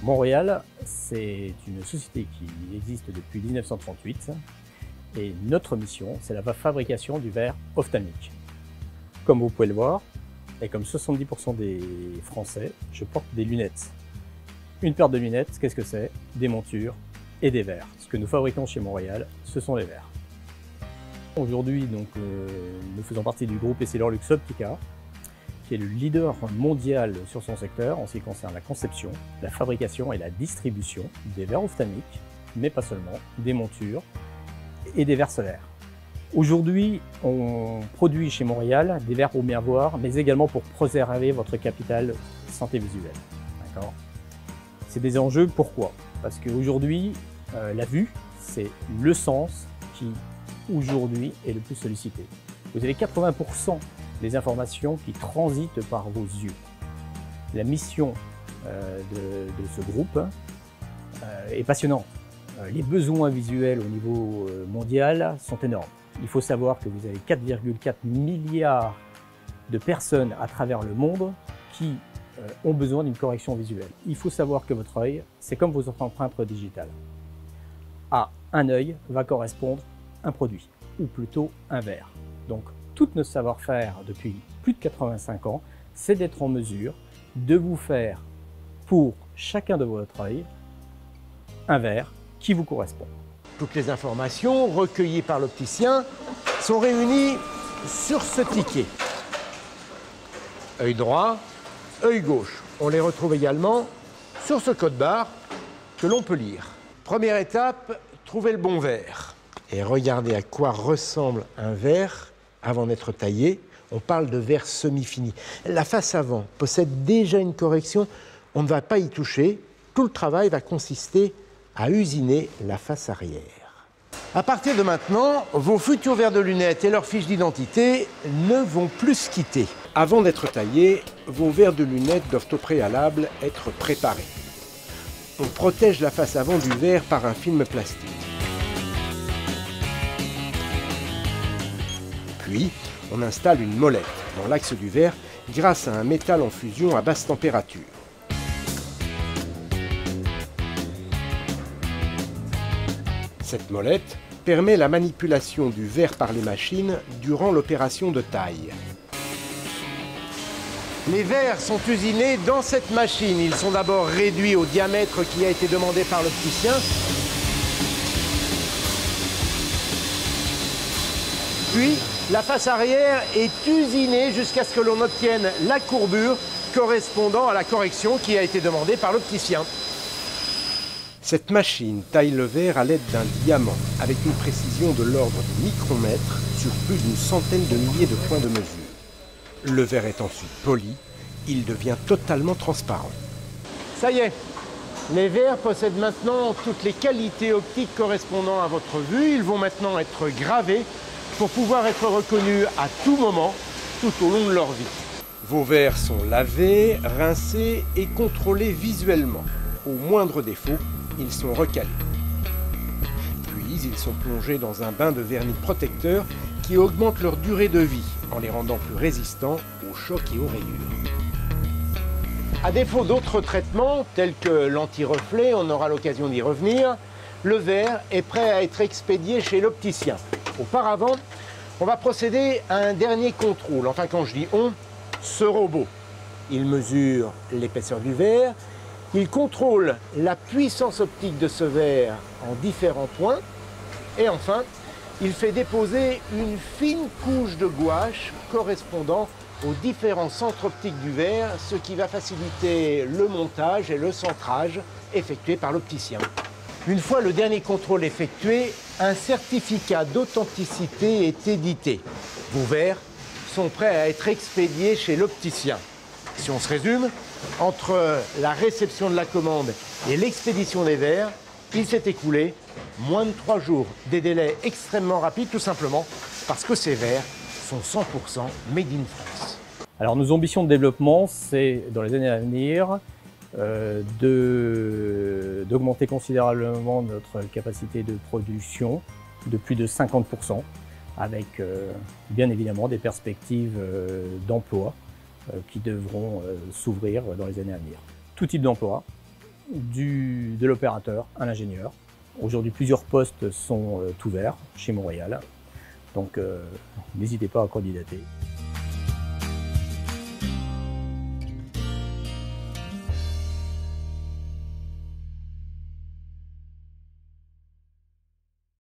Montréal, c'est une société qui existe depuis 1938 et notre mission, c'est la fabrication du verre ophtalmique. Comme vous pouvez le voir, et comme 70% des Français, je porte des lunettes. Une paire de lunettes, qu'est-ce que c'est? Des montures et des verres. Ce que nous fabriquons chez Montréal, ce sont les verres. Aujourd'hui, nous faisons partie du groupe Essilor-Luxottica, qui est le leader mondial sur son secteur en ce qui concerne la conception, la fabrication et la distribution des verres ophtalmiques, mais pas seulement, des montures et des verres solaires. Aujourd'hui, on produit chez Montréal des verres pour bien voir, mais également pour préserver votre capital santé visuelle. C'est des enjeux, pourquoi? Parce qu'aujourd'hui, la vue, c'est le sens qui, aujourd'hui, est le plus sollicité. Vous avez 80% des informations qui transitent par vos yeux. La mission de ce groupe est passionnante. Les besoins visuels au niveau mondial sont énormes. Il faut savoir que vous avez 4,4 milliards de personnes à travers le monde qui ont besoin d'une correction visuelle. Il faut savoir que votre œil, c'est comme vos empreintes digitales. À un œil va correspondre un produit, ou plutôt un verre. Donc, tout notre savoir-faire depuis plus de 85 ans, c'est d'être en mesure de vous faire, pour chacun de votre œil, un verre qui vous correspond. Toutes les informations recueillies par l'opticien sont réunies sur ce ticket. Œil droit, œil gauche. On les retrouve également sur ce code-barre que l'on peut lire. Première étape, trouver le bon verre. Et regardez à quoi ressemble un verre avant d'être taillé. On parle de verre semi-fini. La face avant possède déjà une correction. On ne va pas y toucher. Tout le travail va consister à usiner la face arrière. À partir de maintenant, vos futurs verres de lunettes et leurs fiches d'identité ne vont plus se quitter. Avant d'être taillés, vos verres de lunettes doivent au préalable être préparés. On protège la face avant du verre par un film plastique. Puis, on installe une molette dans l'axe du verre grâce à un métal en fusion à basse température. Cette molette permet la manipulation du verre par les machines durant l'opération de taille. Les verres sont usinés dans cette machine. Ils sont d'abord réduits au diamètre qui a été demandé par l'opticien. Puis, la face arrière est usinée jusqu'à ce que l'on obtienne la courbure correspondant à la correction qui a été demandée par l'opticien. Cette machine taille le verre à l'aide d'un diamant avec une précision de l'ordre du micromètre sur plus d'une centaine de milliers de points de mesure. Le verre est ensuite poli, il devient totalement transparent. Ça y est, les verres possèdent maintenant toutes les qualités optiques correspondant à votre vue. Ils vont maintenant être gravés pour pouvoir être reconnus à tout moment, tout au long de leur vie. Vos verres sont lavés, rincés et contrôlés visuellement. Au moindre défaut, ils sont recalés. Puis, ils sont plongés dans un bain de vernis protecteur qui augmente leur durée de vie en les rendant plus résistants aux chocs et aux rayures. À défaut d'autres traitements, tels que l'anti-reflet, on aura l'occasion d'y revenir, le verre est prêt à être expédié chez l'opticien. Auparavant, on va procéder à un dernier contrôle. Enfin, quand je dis on, ce robot. Il mesure l'épaisseur du verre, il contrôle la puissance optique de ce verre en différents points. Et enfin, il fait déposer une fine couche de gouache correspondant aux différents centres optiques du verre, ce qui va faciliter le montage et le centrage effectué par l'opticien. Une fois le dernier contrôle effectué, un certificat d'authenticité est édité. Vos verres sont prêts à être expédiés chez l'opticien. Si on se résume, entre la réception de la commande et l'expédition des verres, il s'est écoulé moins de 3 jours. Des délais extrêmement rapides, tout simplement parce que ces verres sont 100% made in France. Alors nos ambitions de développement, c'est dans les années à venir d'augmenter considérablement notre capacité de production de plus de 50%, avec bien évidemment des perspectives d'emploi qui devront s'ouvrir dans les années à venir. Tout type d'emploi, de l'opérateur à l'ingénieur. Aujourd'hui, plusieurs postes sont ouverts chez Montréal, donc n'hésitez pas à candidater.